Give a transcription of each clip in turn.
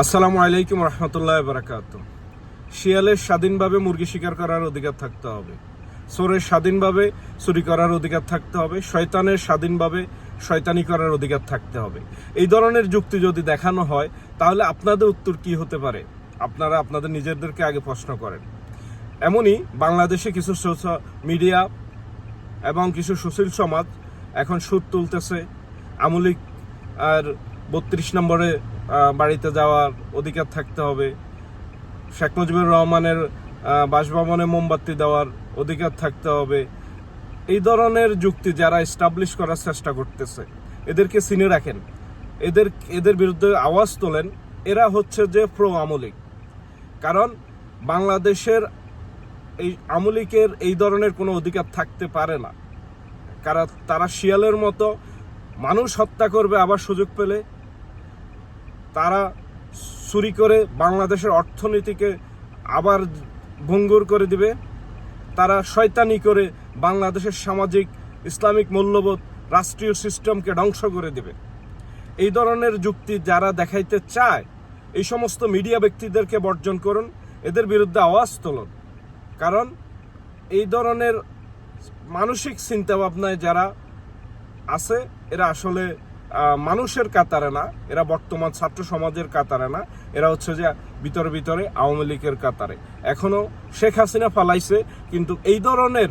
আসসালামু আলাইকুম রহমতুল্লাহ বারাকাতুহু। শিয়ালের স্বাধীনভাবে মুরগি শিকার করার অধিকার থাকতে হবে, চোরের স্বাধীনভাবে চুরি করার অধিকার থাকতে হবে, শয়তানের স্বাধীনভাবে শয়তানি করার অধিকার থাকতে হবে। এই ধরনের যুক্তি যদি দেখানো হয় তাহলে আপনাদের উত্তর কি হতে পারে? আপনারা আপনাদের নিজেদেরকে আগে প্রশ্ন করেন। এমনই বাংলাদেশে কিছু সোশ্যাল মিডিয়া এবং কিছু সুশীল সমাজ এখন সুর তুলতেছে আমলিক আর ৩২ নম্বরে বাড়িতে যাওয়ার অধিকার থাকতে হবে, শেখ মুজিবুর রহমানের বাসভবনে মোমবাতি দেওয়ার অধিকার থাকতে হবে। এই ধরনের যুক্তি যারা এস্টাবলিশ করার চেষ্টা করতেছে এদেরকে চিনে রাখেন, এদের বিরুদ্ধে আওয়াজ তোলেন। এরা হচ্ছে যে প্রো আমলিক। কারণ বাংলাদেশের এই আমলিকের এই ধরনের কোনো অধিকার থাকতে পারে না। কারণ তারা শিয়ালের মতো মানুষ হত্যা করবে, আবার সুযোগ পেলে তারা চুরি করে বাংলাদেশের অর্থনীতিকে আবার ভঙ্গুর করে দিবে। তারা শয়তানি করে বাংলাদেশের সামাজিক ইসলামিক মূল্যবোধ রাষ্ট্রীয় সিস্টেমকে ধ্বংস করে দিবে। এই ধরনের যুক্তি যারা দেখাইতে চায় এই সমস্ত মিডিয়া ব্যক্তিদেরকে বর্জন করুন, এদের বিরুদ্ধে আওয়াজ তুলুন। কারণ এই ধরনের মানসিক চিন্তাভাবনায় যারা আছে এরা আসলে মানুষের কাতারে না, এরা বর্তমান ছাত্র সমাজের কাতারে না, এরা হচ্ছে যে ভিতরে আওয়ামী লীগের কাতারে। এখনো শেখ হাসিনা ফালাইছে, কিন্তু এই ধরনের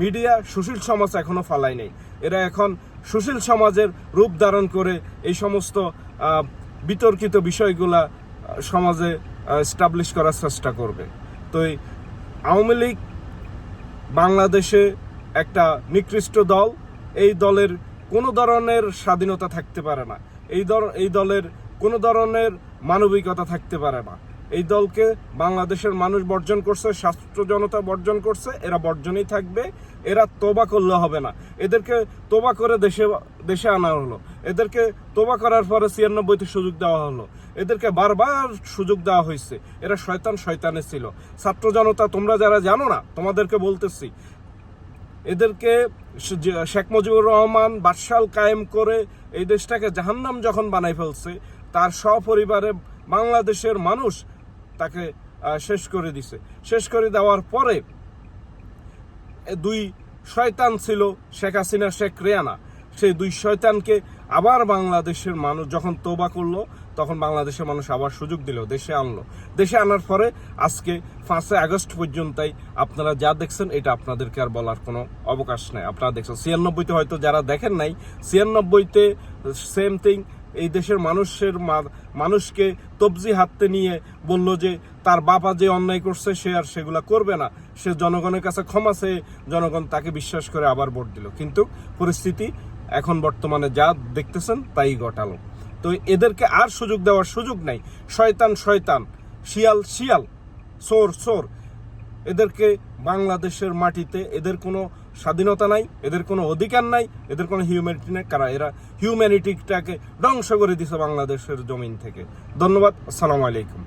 মিডিয়া সুশীল সমাজ এখনো ফালাই নেই। এরা এখন সুশীল সমাজের রূপ ধারণ করে এই সমস্ত বিতর্কিত বিষয়গুলা সমাজে এস্টাবলিশ করার চেষ্টা করবে। তো এই আওয়ামী লীগ বাংলাদেশে একটা নিকৃষ্ট দল। এই দলের কোনো ধরনের স্বাধীনতা থাকতে পারে না, এই দলের কোনো ধরনের মানবিকতা থাকতে পারে না। এই দলকে বাংলাদেশের মানুষ বর্জন করছে, ছাত্র জনতা বর্জন করছে, এরা বর্জনই থাকবে। এরা তোবা করলে হবে না, এদেরকে তোবা করে দেশে আনা হলো, এদেরকে তোবা করার পরে ৯৬তে সুযোগ দেওয়া হলো, এদেরকে বারবার সুযোগ দেওয়া হয়েছে। এরা শয়তানে ছিল। ছাত্র জনতা তোমরা যারা জানো না, তোমাদেরকে বলতেছি, এদেরকে শেখ মুজিবুর রহমান বাদশাল কায়েম করে এই দেশটাকে জাহান্নাম যখন বানাই ফেলছে, তার সপরিবারে বাংলাদেশের মানুষ তাকে শেষ করে দিছে। শেষ করে দেওয়ার পরে দুই শয়তান ছিল, শেখ হাসিনা, শেখ রেহানা। সেই দুই শয়তানকে আবার বাংলাদেশের মানুষ যখন তোবা করলো, তখন বাংলাদেশের মানুষ আবার সুযোগ দিল, দেশে আনলো। দেশে আনার পরে আজকে ৫ আগস্ট পর্যন্তই আপনারা যা দেখছেন, এটা আপনাদেরকে আর বলার কোনো অবকাশ নেই। আপনারা দেখছেন ৯৬তে, হয়তো যারা দেখেন নাই, ৯৬তে সেম থিং। এই দেশের মানুষকে তবজি হাতে নিয়ে বলল যে তার বাবা যে অন্যায় করছে সে আর সেগুলা করবে না, সে জনগণের কাছে ক্ষমা চেয়ে জনগণ তাকে বিশ্বাস করে আবার ভোট দিল। কিন্তু পরিস্থিতি এখন বর্তমানে যা দেখতেছেন তাই ঘটালো। তো এদেরকে আর সুযোগ দেওয়ার সুযোগ নাই। শয়তান, শিয়াল, চোর, এদেরকে বাংলাদেশের মাটিতে এদের কোনো স্বাধীনতা নাই, এদের কোনো অধিকার নাই, এদের কোনো হিউম্যানিটি নেই। কারণ এরা হিউম্যানিটিটাকে ধ্বংস করে দিছে বাংলাদেশের জমিন থেকে। ধন্যবাদ। আসসালামু আলাইকুম।